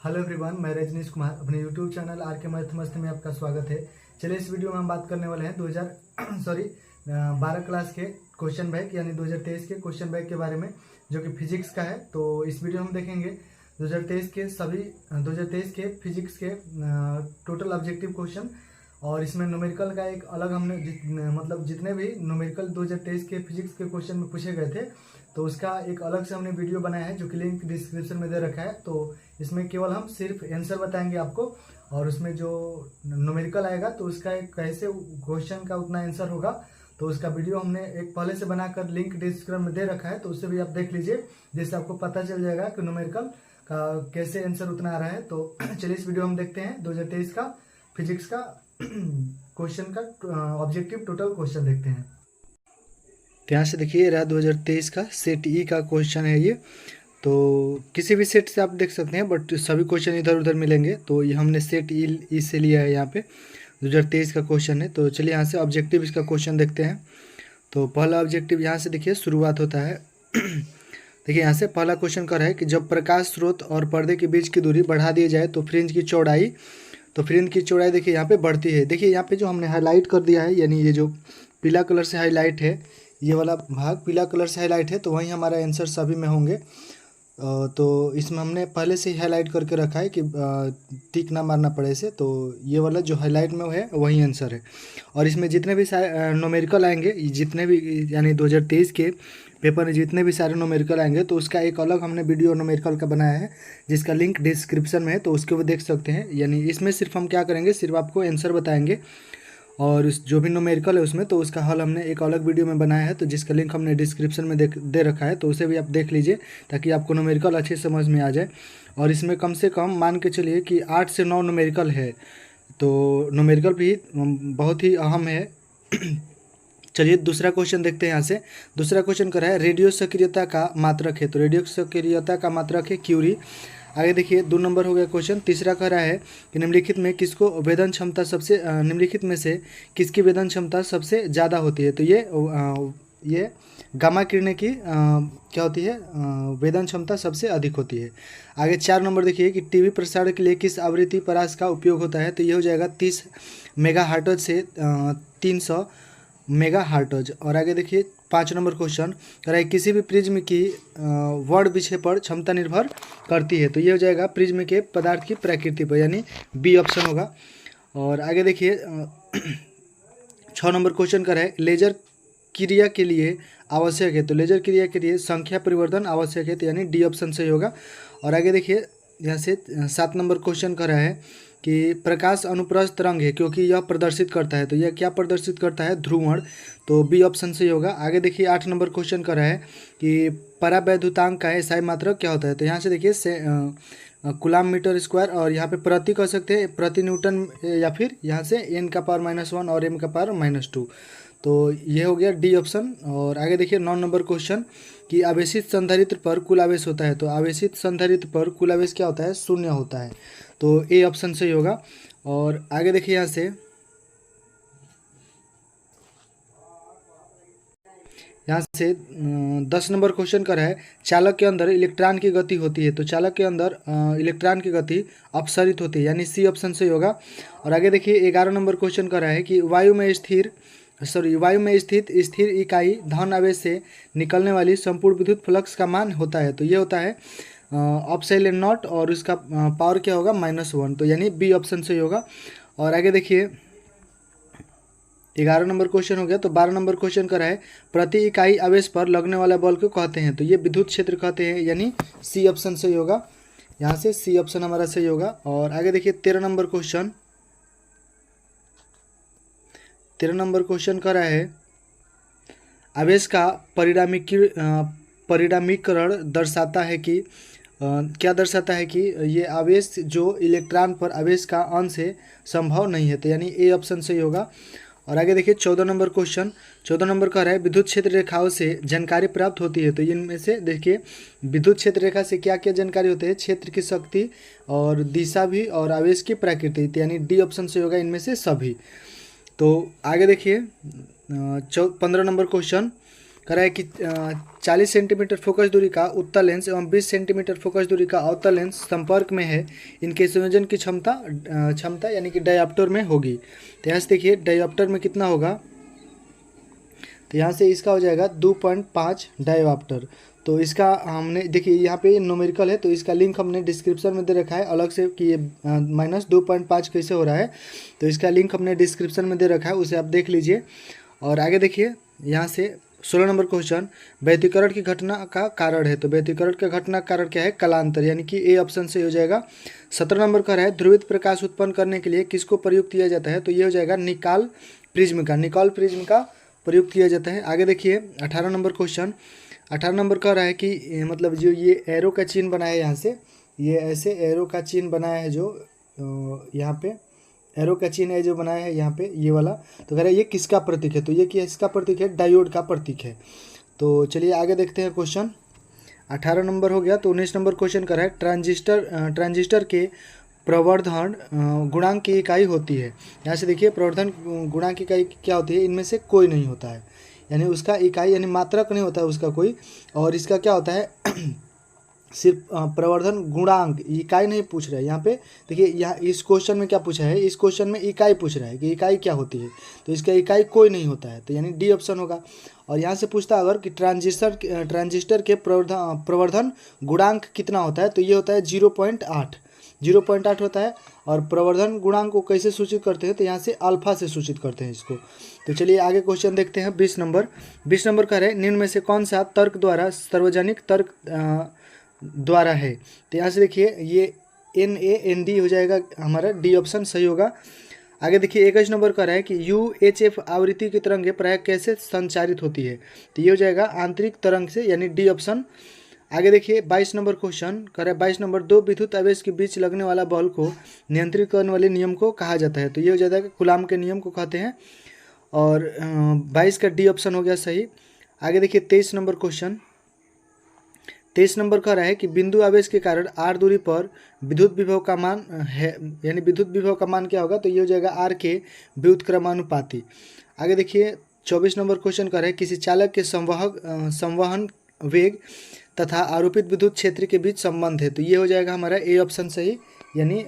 Hello everyone, मैं रजनीश कुमार अपने YouTube channel are के मैथ मस्त में आपका स्वागत है। चलिए इस वीडियो में हम बात करने वाले हैं 12 क्लास के क्वेश्चन बैंक यानी 2023 के क्वेश्चन बैंक के बारे में, जो कि फिजिक्स का है। तो इस वीडियो में हम देखेंगे 2023 के फिजिक्स के टोटल ऑब्जेक्टिव क्वेश्चन, और इसमें न्यूमेरिकल का एक अलग हमने मतलब जितने भी न्यूमेरिकल 2023 के फिजिक्स के क्वेश्चन में पूछे गए थे तो उसका एक अलग से हमने वीडियो बनाया है, जो कि लिंक डिस्क्रिप्शन में दे रखा है। तो इसमें केवल हम सिर्फ आंसर बताएंगे आपको, और उसमें जो न्यूमेरिकल आएगा तो उसका एक कैसे क्वेश्चन का उतना आंसर होगा, तो उसका वीडियो हमने एक पहले से बनाकर लिंक डिस्क्रिप्शन में दे रखा है, तो उससे भी आप देख लीजिए, जिससे आपको पता चल जाएगा कि न्यूमेरिकल का कैसे आंसर उतना आ रहा है। तो चलिए इस वीडियो हम देखते हैं 2023 का फिजिक्स का क्वेश्चन का ऑब्जेक्टिव टोटल क्वेश्चन देखते हैं। तो यहाँ से देखिए रहा 2023 का सेट ई का क्वेश्चन है ये। तो किसी भी सेट से आप देख सकते हैं, बट सभी क्वेश्चन इधर उधर मिलेंगे। तो ये हमने सेट ई से लिया है, यहाँ पे 2023 का क्वेश्चन है। तो चलिए यहाँ से ऑब्जेक्टिव इसका क्वेश्चन देखते हैं। तो पहला ऑब्जेक्टिव यहाँ से देखिए शुरुआत होता है। देखिए यहाँ से पहला क्वेश्चन कर रहा है कि जब प्रकाश स्रोत और पर्दे के बीच की दूरी बढ़ा दी जाए तो फ्रिंज की चौड़ाई देखिए यहाँ पे बढ़ती है। देखिए यहाँ पे जो हमने हाईलाइट कर दिया है, यानी ये जो पीला कलर से हाईलाइट है, ये वाला भाग पीला कलर से हाईलाइट है, तो वहीं हमारा आंसर सभी में होंगे। तो इसमें हमने पहले से ही हाईलाइट करके रखा है कि टिक ना मारना पड़े इसे। तो ये वाला जो हाईलाइट में है वही आंसर है। और इसमें जितने भी न्यूमेरिकल आएंगे, जितने भी यानी 2023 के पेपर में जितने भी सारे न्यूमेरिकल आएंगे, तो उसका एक अलग हमने वीडियो न्यूमेरिकल का बनाया है, जिसका लिंक डिस्क्रिप्शन में है, तो उसके वो देख सकते हैं। यानी इसमें सिर्फ हम क्या करेंगे, सिर्फ आपको आंसर बताएंगे, और जो भी न्यूमेरिकल है उसमें तो उसका हल हमने एक अलग वीडियो में बनाया है, तो जिसका लिंक हमने डिस्क्रिप्शन में दे रखा है, तो उसे भी आप देख लीजिए, ताकि आपको न्यूमेरिकल अच्छे समझ में आ जाए। और इसमें कम से कम मान के चलिए कि 8 से 9 न्यूमेरिकल है, तो न्यूमेरिकल भी बहुत ही अहम है। चलिए दूसरा क्वेश्चन देखते हैं। यहाँ से दूसरा क्वेश्चन कर रहा है रेडियो सक्रियता का मात्रक है। तो रेडियो सक्रियता का मात्रक है क्यूरी। आगे देखिए 2 नंबर हो गया क्वेश्चन। तीसरा कह रहा है कि निम्नलिखित में किसको वेदन क्षमता सबसे निम्नलिखित में से किसकी वेदन क्षमता सबसे ज़्यादा होती है। तो ये गामा किरणें की क्या होती है, वेदन क्षमता सबसे अधिक होती है। आगे 4 नंबर देखिए कि टीवी प्रसारण के लिए किस आवृत्ति परास का उपयोग होता है। तो ये हो जाएगा 30 मेगाहर्ट्ज से 300 मेगाहर्ट्ज। और आगे देखिए 5 नंबर क्वेश्चन कह रहा है किसी भी प्रिज्म की वर्ण विक्षेपण क्षमता निर्भर करती है। तो ये हो जाएगा प्रिज्म के पदार्थ की प्रकृति पर, यानी बी ऑप्शन होगा। और आगे देखिए 6 नंबर क्वेश्चन कर रहा है लेजर क्रिया के लिए आवश्यक है। तो लेजर क्रिया के लिए संख्या परिवर्तन आवश्यक है, तो यानी डी ऑप्शन सही होगा। और आगे देखिए यहाँ से 7 नंबर क्वेश्चन कर रहा है कि प्रकाश अनुप्रस्थ तरंग है क्योंकि यह प्रदर्शित करता है। तो यह क्या प्रदर्शित करता है, ध्रुवण, तो बी ऑप्शन सही होगा। आगे देखिए 8 नंबर क्वेश्चन कर रहा है कि परावैद्युतांक का एसआई मात्रक क्या होता है। तो यहाँ से देखिए कूलाम मीटर स्क्वायर, और यहाँ पे प्रति कह सकते हैं प्रति न्यूटन, या फिर यहाँ से n का पावर -1 और m का पावर -2। तो ये हो गया डी ऑप्शन। और आगे देखिए 9 नंबर क्वेश्चन कि आवेशित संधारित्र पर कुल आवेश होता है। तो आवेशित संधारित्र पर कुल आवेश क्या होता है, 0 होता है, तो ए ऑप्शन सही होगा। और आगे देखिए यहाँ से 10 नंबर क्वेश्चन कर रहा है चालक के अंदर इलेक्ट्रॉन की गति होती है। तो चालक के अंदर इलेक्ट्रॉन की गति अपसरित होती है, यानी सी ऑप्शन सही होगा। और आगे देखिए 11 नंबर क्वेश्चन कर रहा है कि वायु में स्थित स्थिर इकाई धन आवेश से निकलने वाली संपूर्ण विद्युत फ्लक्स का मान होता है। तो ये होता है अपसाइलेंट नॉट, और उसका पावर क्या होगा, -1, तो यानी बी ऑप्शन सही होगा। और आगे देखिए 11 नंबर क्वेश्चन हो गया। तो 12 नंबर क्वेश्चन कर रहा है प्रति इकाई आवेश पर लगने वाला बल को कहते हैं। तो ये विद्युत क्षेत्र कहते हैं, यानी सी ऑप्शन सही होगा। यहाँ से सी ऑप्शन हमारा सही होगा। और आगे देखिए 13 नंबर क्वेश्चन कर रहा है आवेश का परिणामीकरण दर्शाता है कि क्या दर्शाता है कि ये आवेश जो इलेक्ट्रॉन पर आवेश का अंश है संभव नहीं है, तो यानी ए ऑप्शन सही होगा। और आगे देखिए 14 नंबर क्वेश्चन। 14 नंबर कह रहा है विद्युत क्षेत्र रेखाओं से जानकारी प्राप्त होती है। तो इनमें से देखिए विद्युत क्षेत्र रेखा से क्या क्या जानकारी होती है, क्षेत्र की शक्ति और दिशा भी, और आवेश की प्रकृति, यानी डी ऑप्शन सही होगा इनमें से सभी। तो आगे देखिए 15 नंबर क्वेश्चन कह रहा है कि 40 सेंटीमीटर फोकस दूरी का उत्तल लेंस एवं 20 सेंटीमीटर फोकस दूरी का अवतल लेंस संपर्क में है, इनके संयोजन की क्षमता यानी कि डायोप्टर में होगी। तो यहाँ से देखिए डायोप्टर में कितना होगा, तो यहाँ से इसका हो जाएगा 2.5 डायोप्टर। तो इसका हमने देखिए यहाँ पे न्यूमेरिकल है, तो इसका लिंक हमने डिस्क्रिप्शन में दे रखा है अलग से कि ये -2.5 कैसे हो रहा है, तो इसका लिंक हमने डिस्क्रिप्शन में दे रखा है, उसे आप देख लीजिए। और आगे देखिए यहाँ से 16 नंबर क्वेश्चन, व्यतिकरण की घटना का कारण है। तो व्यतिकरण का घटना का कारण क्या है, कलांतर, यानी कि ए ऑप्शन से हो जाएगा। 17 नंबर का है ध्रुवित प्रकाश उत्पन्न करने के लिए किसको प्रयुक्त किया जाता है, तो ये हो जाएगा निकाल प्रिज्म का प्रयुक्त किया जाता है। आगे देखिए 18 नंबर क्वेश्चन, 18 नंबर कह रहा है कि मतलब जो ये एरो का चिन्ह बनाया है, यहाँ से ये ऐसे एरो का चिन्ह बनाया है, जो यहाँ पे एरो का चिन्ह है जो बनाया है यहाँ पे ये वाला, तो कह रहा है ये किसका प्रतीक है, तो ये किसका प्रतीक है, डायोड का प्रतीक है। तो चलिए आगे देखते हैं क्वेश्चन। 18 नंबर हो गया। तो 19 नंबर क्वेश्चन कर रहा है ट्रांजिस्टर के प्रवर्धन गुणांक की इकाई होती है। यहाँ से देखिए प्रवर्धन गुणांक की इकाई क्या होती है, इनमें से कोई नहीं होता है, यानी उसका इकाई यानी मात्रक नहीं होता है उसका कोई, और इसका क्या होता है सिर्फ प्रवर्धन गुणांक, इकाई नहीं पूछ रहा है यहाँ पे। देखिए यहाँ इस क्वेश्चन में क्या पूछा है, इस क्वेश्चन में इकाई पूछ रहा है कि इकाई क्या होती है, तो इसका इकाई कोई नहीं होता है, तो यानी डी ऑप्शन होगा। और यहाँ से पूछता है अगर कि ट्रांजिस्टर के प्रवर्धन गुणांक कितना होता है, तो ये होता है 0.8 होता है। और प्रवर्धन गुणांक को कैसे सूचित करते हैं, तो यहाँ से अल्फा से सूचित करते हैं इसको। तो चलिए आगे क्वेश्चन देखते हैं। 20 नंबर कह रहे हैं निम्न में से कौन सा तर्क द्वारा सार्वजनिक तर्क द्वारा है, तो यहाँ से देखिए ये NAND हो जाएगा हमारा, डी ऑप्शन सही होगा। आगे देखिए 21 नंबर का है कि UHF आवृत्ति की तरंगें प्रायः कैसे संचारित होती है, तो ये हो जाएगा आंतरिक तरंग से, यानी डी ऑप्शन। आगे देखिए 22 नंबर क्वेश्चन कर रहा है 22 नंबर, दो विद्युत आवेश के बीच लगने वाला बल को नियंत्रित करने वाले नियम को कहा जाता है, तो ये हो जाता है कूलाम के नियम को कहते हैं। और 22 का डी ऑप्शन हो गया सही। आगे देखिए 23 नंबर क्वेश्चन, 23 नंबर कह रहा है कि बिंदु आवेश के कारण r दूरी पर विद्युत विभव का मान है, यानी विद्युत विभव का मान क्या होगा, तो ये हो जाएगा r के व्युत्क्रमानुपाती। आगे देखिए 24 नंबर क्वेश्चन कह रहा है किसी चालक के संवहन वेग तथा आरोपित विद्युत क्षेत्र के बीच संबंध है, तो ये हो जाएगा हमारा ए ऑप्शन सही, यानी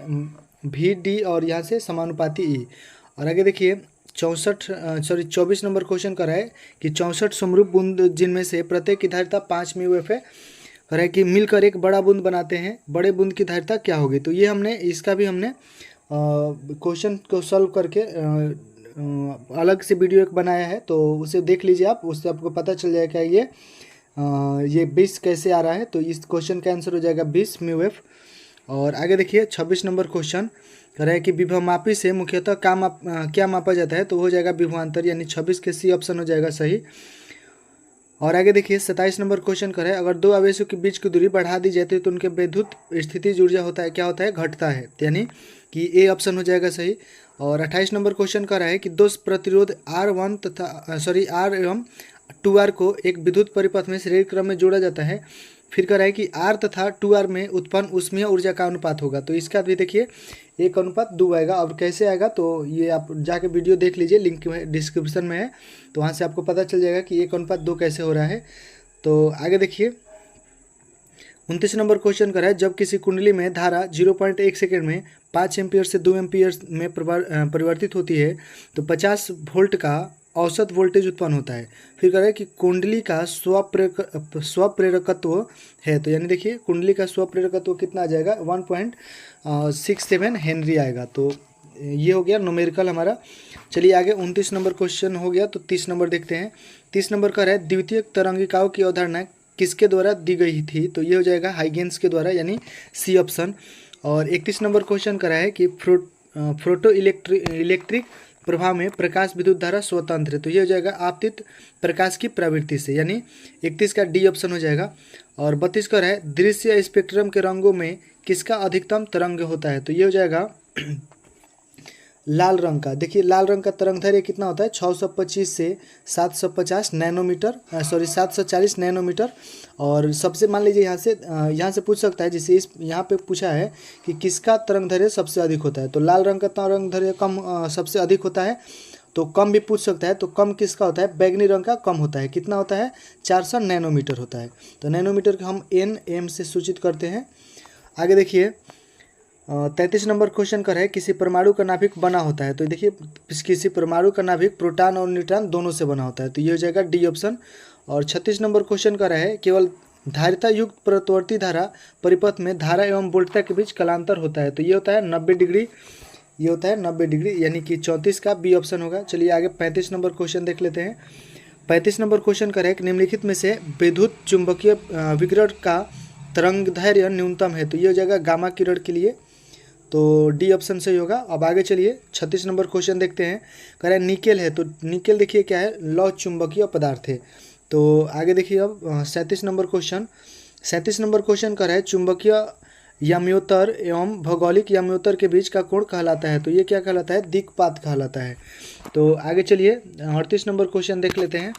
VD और यहाँ से समानुपाती E। और आगे देखिए 24 नंबर क्वेश्चन कर रहा है कि 64 समरूप बूंद जिनमें से प्रत्येक की धारिता 5 μF है, कह रहा है कि मिलकर एक बड़ा बूंद बनाते हैं, बड़े बूंद की धारिता क्या होगी, तो ये हमने इसका भी हमने क्वेश्चन को सॉल्व करके अलग से वीडियो एक बनाया है, तो उसे देख लीजिए आप, उससे आपको पता चल जाएगा ये 20 कैसे आ रहा है। तो इस क्वेश्चन का आंसर हो जाएगा 20 μF। और आगे देखिए 26 नंबर क्वेश्चन कह रहा है कि विभवमापी से मुख्यतः क्या मापा जाता है, तो हो जाएगा विभवांतर, यानी 26 के सी ऑप्शन हो जाएगा सही। और आगे देखिए 27 नंबर क्वेश्चन कर रहा है अगर दो आवेशों के बीच की दूरी बढ़ा दी जाती है तो उनके विद्युत स्थितिज ऊर्जा होता है क्या होता है, घटता है, यानी कि ए ऑप्शन हो जाएगा सही। और 28 नंबर क्वेश्चन कर रहा है कि दो प्रतिरोध R एवं 2R को एक विद्युत परिपथ में श्रेणी क्रम में जोड़ा जाता है, फिर कह रहा है कि R तथा 2R में उत्पन्न ऊष्मीय ऊर्जा का अनुपात होगा, तो इसका भी देखिए 1:2 आएगा। अब कैसे आएगा, तो ये आप जाके वीडियो देख लीजिए, लिंक डिस्क्रिप्शन में है, तो वहाँ से आपको पता चल जाएगा कि 1:2 कैसे हो रहा है। तो आगे देखिए 29 नंबर क्वेश्चन कर रहा है जब किसी कुंडली में धारा 0.1 सेकेंड में 5 एम्पियर से 2 एम्पियर में परिवर्तित होती है तो 50 वोल्ट का औसत वोल्टेज उत्पन्न होता है। फिर कह रहा है कि कुंडली का स्वप्रेरकत्व है, तो यानी देखिए कुंडली का स्वप्रेरकत्व कितना आ जाएगा, 1.67 हेनरी आएगा। तो ये हो गया न्यूमेरिकल हमारा। चलिए आगे 29 नंबर क्वेश्चन हो गया, तो 30 नंबर देखते हैं। 30 नंबर कह रहा है द्वितीयक तरंगिकाओं की अवधारणा किसके द्वारा दी गई थी, तो ये हो जाएगा हाइगेंस के द्वारा, यानी सी ऑप्शन। और 31 नंबर क्वेश्चन करा है कि फोटो इलेक्ट्रिक प्रभाव में प्रकाश विद्युत धारा स्वतंत्र है, तो ये हो जाएगा आपतित प्रकाश की प्रवृत्ति से, यानी 31 का डी ऑप्शन हो जाएगा। और 32 का है दृश्य स्पेक्ट्रम के रंगों में किसका अधिकतम तरंग होता है, तो ये हो जाएगा लाल रंग का। देखिए लाल रंग का तरंगदैर्घ्य कितना होता है, 625 से 750 नैनोमीटर 740 नैनोमीटर। और सबसे मान लीजिए यहाँ से पूछ सकता है, जैसे यहाँ पे पूछा है कि किसका तरंगदैर्घ्य सबसे अधिक होता है, तो लाल रंग का तरंगदैर्घ्य कम सबसे अधिक होता है, तो कम भी पूछ सकता है। तो कम किसका होता है, बैगनी रंग का कम होता है। कितना होता है, 400 नैनोमीटर होता है। तो नैनोमीटर को हम nm से सूचित करते हैं। आगे देखिए 33 नंबर क्वेश्चन कर है, किसी परमाणु का नाभिक बना होता है। तो देखिए किसी परमाणु का नाभिक प्रोटॉन और न्यूट्रॉन दोनों से बना होता है। तो ये हो जाएगा डी ऑप्शन। और 36 नंबर क्वेश्चन कर है, केवल धारिता युक्त प्रत्वर्ती धारा परिपथ में धारा एवं वोल्टता के बीच कलांतर होता है। तो ये होता है 90 डिग्री, ये होता है 90 डिग्री, यानी कि 34 का बी ऑप्शन होगा। चलिए आगे 35 नंबर क्वेश्चन देख लेते हैं। 35 नंबर क्वेश्चन कर है कि निम्नलिखित में से विद्युत चुंबकीय विकिरण का तरंगदैर्घ्य न्यूनतम है। तो ये हो जाएगा गामा किरण के लिए, तो डी ऑप्शन सही होगा। अब आगे चलिए 36 नंबर क्वेश्चन देखते हैं। कह रहा है निकेल है, तो निकेल देखिए क्या है, लौह चुंबकीय पदार्थ है। तो आगे देखिए अब 37 नंबर क्वेश्चन। 37 नंबर क्वेश्चन कर है, चुंबकीय याम्योत्तर एवं भौगोलिक याम्योत्तर के बीच का कोण कहलाता है। तो ये क्या कहलाता है, दिक्पात कहलाता है। तो आगे चलिए 38 नंबर क्वेश्चन देख लेते हैं।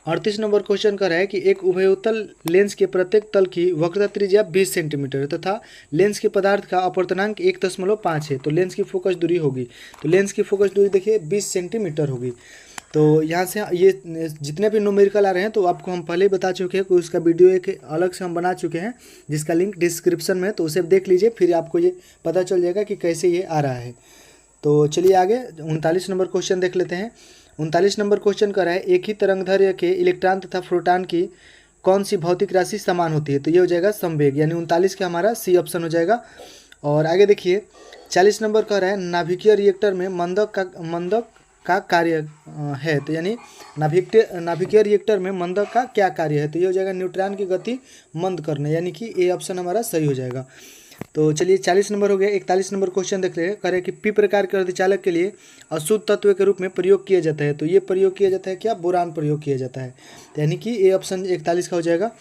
38 नंबर क्वेश्चन कर है कि एक उभयोत्तल लेंस के प्रत्येक तल की वक्रता त्रिज्या 20 सेंटीमीटर तथा लेंस के पदार्थ का अपवर्तनांक 1.5 है। तो लेंस की फोकस दूरी होगी, तो लेंस की फोकस दूरी देखिए 20 सेंटीमीटर होगी। तो यहाँ से ये जितने भी न्यूमेरिकल आ रहे हैं तो आपको हम पहले ही बता चुके हैं कि उसका वीडियो एक अलग से हम बना चुके हैं, जिसका लिंक डिस्क्रिप्शन में है। तो उसे देख लीजिए, फिर आपको ये पता चल जाएगा कि कैसे ये आ रहा है। तो चलिए आगे 39 नंबर क्वेश्चन देख लेते हैं। 39 नंबर क्वेश्चन कर रहा है, एक ही तरंगदैर्घ्य के इलेक्ट्रॉन तथा प्रोटॉन की कौन सी भौतिक राशि समान होती है। तो ये हो जाएगा संवेग, यानी 39 का हमारा सी ऑप्शन हो जाएगा। और आगे देखिए 40 नंबर कह रहा है, नाभिकीय रिएक्टर में मंदक का कार्य है। तो यानी नाभिकीय रिएक्टर में मंदक का क्या कार्य है। तो ये हो जाएगा न्यूट्रॉन की गति मंद करना, यानी कि ए ऑप्शन हमारा सही हो जाएगा। तो चलिए 40 नंबर हो गया। 41 नंबर क्वेश्चन देख रहे हैं, कह रहे कि पी प्रकार के अर्धचालक के लिए अशुद्ध तत्व के रूप में प्रयोग किया जाता है। तो ये प्रयोग किया जाता है क्या, बोरान प्रयोग किया जाता है, यानी कि ए ऑप्शन 41 का हो जाएगा।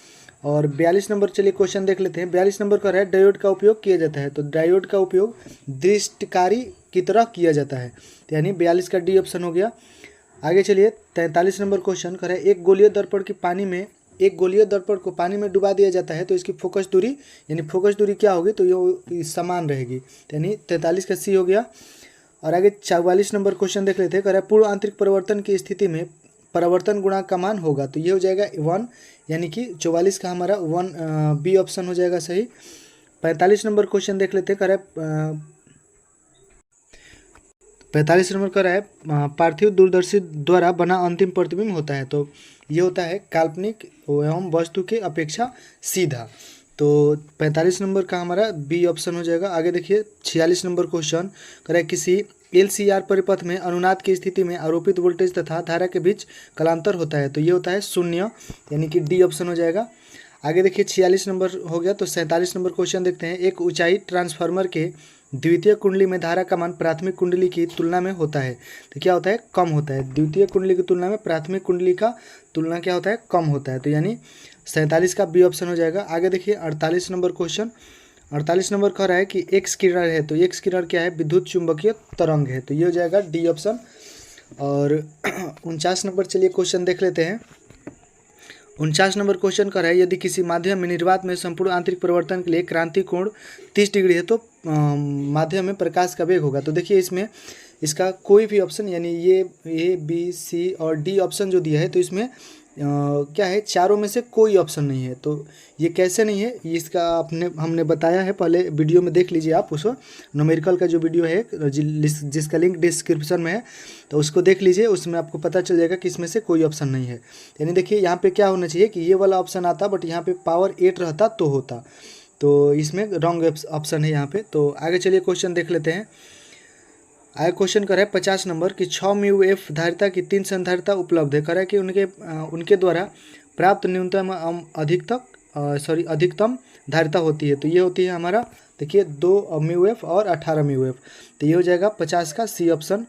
और 42 नंबर चलिए क्वेश्चन देख लेते हैं। 42 नंबर का है, डायोड का उपयोग किया जाता है। तो डायोड का उपयोग दृष्टिकारी की तरह किया जाता है, तो यानी 42 का डी ऑप्शन हो गया। आगे चलिए 43 नंबर क्वेश्चन कर है, एक गोलीय दर्पण को पानी में डुबा दिया जाता है। तो इसकी फोकस दूरी, यानी फोकस दूरी क्या होगी, तो ये समान रहेगी, यानी 43 का सी हो गया। और आगे 44 नंबर क्वेश्चन देख लेते हैं। कह रहा है पूर्व आंतरिक परिवर्तन की स्थिति में परिवर्तन गुणांक का मान होगा। तो ये हो जाएगा 1, यानी कि 44 का हमारा 1 बी ऑप्शन हो जाएगा सही। 45 नंबर क्वेश्चन देख लेते हैं। कह रहा है 45 नंबर का है, पार्थिव दूरदर्शी द्वारा बना अंतिम प्रतिबिंब होता है। तो ये होता है काल्पनिक एवं वस्तु के अपेक्षा सीधा। तो 45 नंबर का हमारा बी ऑप्शन हो जाएगा। आगे देखिए 46 नंबर क्वेश्चन कर है, किसी LCR परिपथ में अनुनाद की स्थिति में आरोपित वोल्टेज तथा धारा के बीच कलांतर होता है। तो ये होता है 0, यानी कि डी ऑप्शन हो जाएगा। आगे देखिए 46 नंबर हो गया। तो 47 नंबर क्वेश्चन देखते हैं। एक ऊंचाई ट्रांसफार्मर के द्वितीय कुंडली में धारा का मान प्राथमिक कुंडली की तुलना में होता है। तो क्या होता है, कम होता है। द्वितीय कुंडली की तुलना में प्राथमिक कुंडली का तुलना क्या होता है, कम होता है। तो यानी 47 का बी ऑप्शन हो जाएगा। आगे देखिए 48 नंबर क्वेश्चन। 48 नंबर कह रहा है कि एक्स किरण है। तो एक्स किरण क्या है, विद्युत चुंबकीय तरंग है। तो ये हो जाएगा डी ऑप्शन। और 49 नंबर चलिए क्वेश्चन देख लेते हैं। 49 नंबर क्वेश्चन कर है, यदि किसी माध्यम में निर्वात में संपूर्ण आंतरिक परिवर्तन के लिए क्रांति कोण 30 डिग्री है तो माध्यम में प्रकाश का वेग होगा। तो देखिए इसमें इसका कोई भी ऑप्शन, यानी ये ए बी सी और डी ऑप्शन जो दिया है, तो इसमें क्या है, चारों में से कोई ऑप्शन नहीं है। तो ये कैसे नहीं है, इसका हमने बताया है, पहले वीडियो में देख लीजिए आप उसको, न्यूमेरिकल का जो वीडियो है जिसका लिंक डिस्क्रिप्शन में है, तो उसको देख लीजिए, उसमें आपको पता चल जाएगा कि इसमें से कोई ऑप्शन नहीं है। यानी देखिए यहाँ पे क्या होना चाहिए कि ये वाला ऑप्शन आता, बट यहाँ पे पावर 8 रहता तो होता, तो इसमें रॉन्ग ऑप्शन है यहाँ पे। तो आगे चलिए क्वेश्चन देख लेते हैं। आगे क्वेश्चन कर है 50 नंबर कि 6 μF धारिता की 3 संधारिता उपलब्ध है। कर है कि उनके द्वारा प्राप्त न्यूनतम अधिकतम धारिता होती है। तो ये होती है हमारा, देखिए 2 μF और 18 μF। तो ये हो जाएगा 50 का सी ऑप्शन।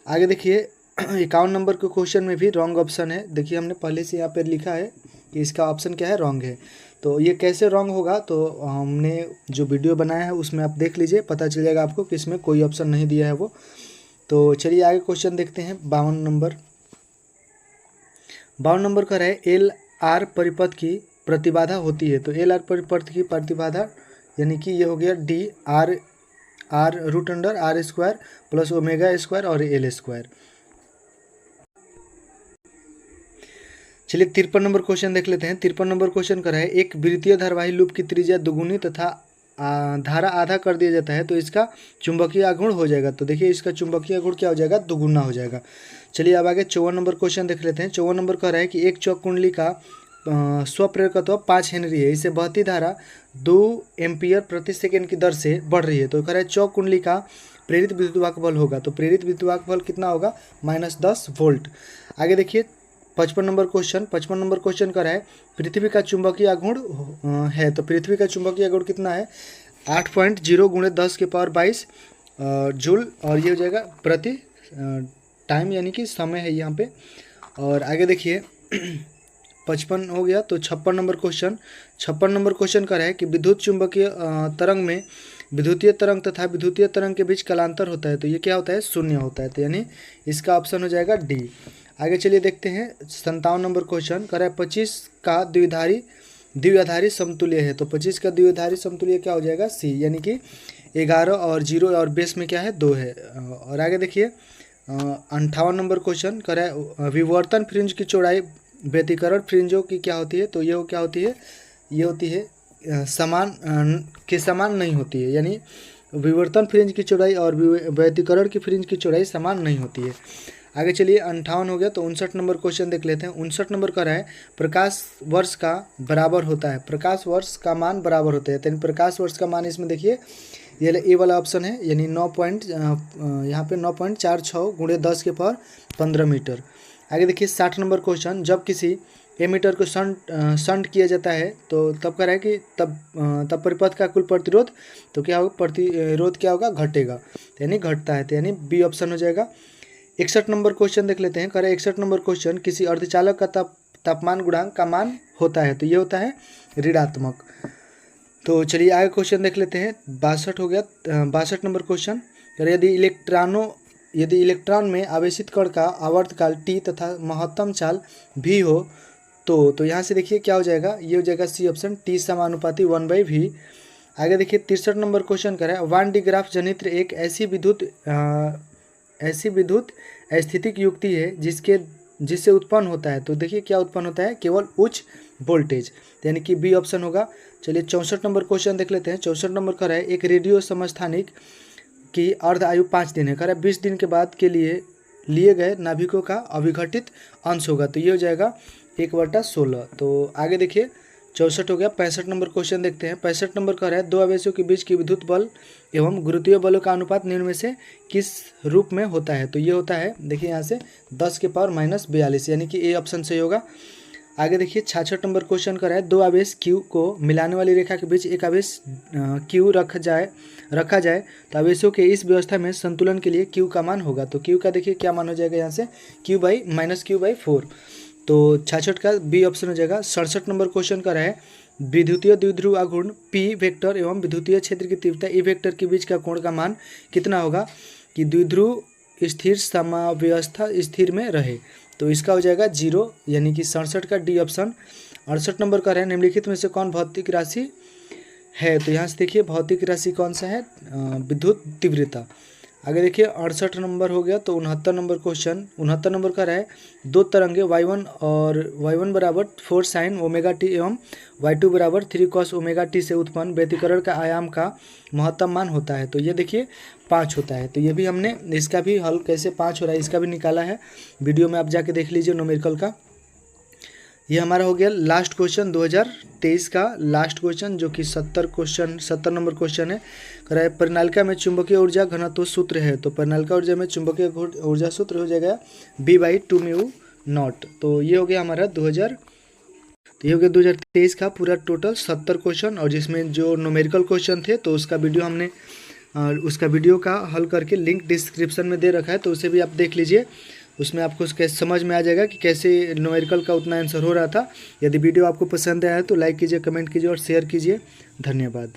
आगे देखिए 51 नंबर के क्वेश्चन में भी रॉन्ग ऑप्शन है। देखिए हमने पहले से यहाँ पर लिखा है कि इसका ऑप्शन क्या है, रॉन्ग है। तो ये कैसे रॉन्ग होगा, तो हमने जो वीडियो बनाया है उसमें आप देख लीजिए, पता चल जाएगा आपको कि इसमें कोई ऑप्शन नहीं दिया है वो। तो चलिए आगे क्वेश्चन देखते हैं। 52 नंबर का है, LR परिपथ की प्रतिबाधा होती है। तो LR परिपथ की प्रतिबाधा, यानी कि ये हो गया R root under R square plus omega square और एल स्क्वायर। चलिए 53 नंबर क्वेश्चन देख लेते हैं। 53 नंबर क्वेश्चन कर है एक वृत्तीय धारावाही लूप की त्रिज्या दुगुनी तथा धारा आधा कर दिया जाता है तो इसका चुंबकीय आघूर्ण हो जाएगा। तो देखिए इसका चुंबकीय आघूर्ण क्या हो जाएगा, दुगुना हो जाएगा। चलिए अब आगे 54 नंबर क्वेश्चन देख लेते हैं। 54 नंबर कह रहा है कि एक चौक कुंडली का स्वप्रेरकत्व 5 हेनरी है, इसे बहती धारा 2 एम्पियर प्रति सेकेंड की दर से बढ़ रही है। तो कह रहा है चौक कुंडली का प्रेरित विद्युतवाहक बल होगा, तो प्रेरित विद्युतवाहक बल कितना होगा, -10 वोल्ट। आगे देखिए 55 नंबर क्वेश्चन। 55 नंबर क्वेश्चन कर है पृथ्वी का चुंबकीय आघूर्ण है, तो पृथ्वी का चुंबकीय आघूर्ण कितना है, 8.0 × 10⁻22 जूल, और ये हो जाएगा प्रति टाइम यानी कि समय है यहाँ पे। और आगे देखिए 55 हो गया। तो 56 नंबर क्वेश्चन। 56 नंबर क्वेश्चन कर है कि विद्युत चुंबकीय तरंग में विद्युतीय तरंग तथा विद्युतीय तरंग के बीच कालांतर होता है, तो ये क्या होता है, शून्य होता है। तो यानी इसका ऑप्शन हो जाएगा डी। आगे चलिए देखते हैं 57 नंबर क्वेश्चन कर है 25 का द्विआधारी समतुल्य है, तो 25 का द्विआधारी समतुल्य क्या हो जाएगा, सी, यानी कि 11 और 0 और बेस में क्या है, 2 है। और आगे देखिए 58 नंबर क्वेश्चन कर है विवर्तन फ्रिंज की चौड़ाई व्यतिकरण फ्रिंजों की क्या होती है, तो ये क्या होती है, ये होती है समान नहीं होती है, यानी विवर्तन फ्रिंज की चौड़ाई और व्यतिकरण की फ्रिंज की चौड़ाई समान नहीं होती है। आगे चलिए 58 हो गया। तो 59 नंबर क्वेश्चन देख लेते हैं। 59 नंबर का है प्रकाश वर्ष का बराबर होता है, प्रकाश वर्ष का मान बराबर होता है, तो प्रकाश वर्ष का मान इसमें देखिए ये ए वाला ऑप्शन है, यानी 9 पे 9.46 × 10⁻15 मीटर। आगे देखिए 60 नंबर क्वेश्चन। जब किसी एमीटर को शंट किया जाता है तो तब कह रहा है कि तब परिपथ का कुल प्रतिरोध तो क्या होगा, प्रतिरोध क्या होगा, घटेगा, यानी घटता है, तो यानी बी ऑप्शन हो जाएगा। 61 नंबर क्वेश्चन देख लेते हैं। कह रहे 61 नंबर क्वेश्चन किसी अर्धचालक का तापमान गुणांक का मान होता है, तो ये होता है ऋणात्मक। तो चलिए आगे क्वेश्चन देख लेते हैं। 62 हो गया। 62 नंबर क्वेश्चन कह रहे यदि इलेक्ट्रॉन में आवेशित कण का आवर्तकाल t तथा महत्तम चाल v हो तो यहाँ से देखिए क्या हो जाएगा, ये हो जाएगा सी ऑप्शन, t समानुपाती 1/v। आगे देखिए 63 नंबर क्वेश्चन करें वान डी ग्राफ जनित्र एक ऐसी विद्युत स्थितिक युक्ति है जिससे उत्पन्न होता है, तो देखिए क्या उत्पन्न होता है, केवल उच्च वोल्टेज, यानी कि बी ऑप्शन होगा। चलिए 64 नंबर क्वेश्चन देख लेते हैं। 64 नंबर का है एक रेडियो समस्थानिक की अर्ध आयु 5 दिन है, कह रहा है 20 दिन के बाद के लिए गए नाभिकों का अविघटित अंश होगा, तो ये हो जाएगा 1/16। तो आगे देखिए 64 हो गया। 65 नंबर क्वेश्चन देखते हैं। 65 नंबर कह रहा है दो आवेशों के बीच की विद्युत बल एवं गुरुत्वीय बलों का अनुपात निम्न में से किस रूप में होता है, तो ये होता है देखिए यहाँ से 10⁻42, यानी कि ए ऑप्शन सही होगा। आगे देखिए 66 नंबर क्वेश्चन कर रहा है दो आवेश Q को मिलाने वाली रेखा के बीच एक आवेश Q रखा जाए तो आवेशों के इस व्यवस्था में संतुलन के लिए Q का मान होगा, तो Q का देखिए क्या मान हो जाएगा यहाँ से Q/-Q/4, तो 66 का बी ऑप्शन हो जाएगा। 67 नंबर क्वेश्चन कर रहा है विद्युतीय द्विध्रुव आघूर्ण P वेक्टर एवं विद्युतीय क्षेत्र की तीव्रता E वेक्टर के बीच का कोण का मान कितना होगा कि द्विध्रुव स्थिर समाव्यवस्था स्थिर में रहे, तो इसका हो जाएगा 0, यानी कि 67 का डी ऑप्शन। 68 नंबर का है निम्नलिखित में से कौन भौतिक राशि है, तो यहाँ से देखिए भौतिक राशि कौन सा है, विद्युत तीव्रता। आगे देखिए 68 नंबर हो गया। तो 69 नंबर क्वेश्चन। 69 नंबर का है दो तरंगे y1 और y1 बराबर 4 sin ωt एवं y2 बराबर 3 cos ωt से उत्पन्न व्यतिकरण का आयाम का महत्तम मान होता है, तो ये देखिए 5 होता है। तो ये भी हमने इसका भी हल कैसे 5 हो रहा है इसका भी निकाला है, वीडियो में आप जाके देख लीजिए न्यूमेरिकल का। ये हमारा हो गया लास्ट क्वेश्चन 2023 का लास्ट क्वेश्चन, जो कि 70 नंबर क्वेश्चन है। कह रहा है परिनालिका में चुंबकीय ऊर्जा घनत्व सूत्र है, तो परिनालिका ऊर्जा में चुंबकीय ऊर्जा सूत्र हो जाएगा B/2μ0। तो ये हो गया हमारा 2023 का पूरा टोटल 70 क्वेश्चन, और जिसमें जो न्यूमेरिकल क्वेश्चन थे तो उसका वीडियो का हल करके लिंक डिस्क्रिप्शन में दे रखा है, तो उसे भी आप देख लीजिए, उसमें आपको उसके समझ में आ जाएगा कि कैसे न्यूमेरिकल का उतना आंसर हो रहा था। यदि वीडियो आपको पसंद आया है तो लाइक कीजिए, कमेंट कीजिए और शेयर कीजिए। धन्यवाद।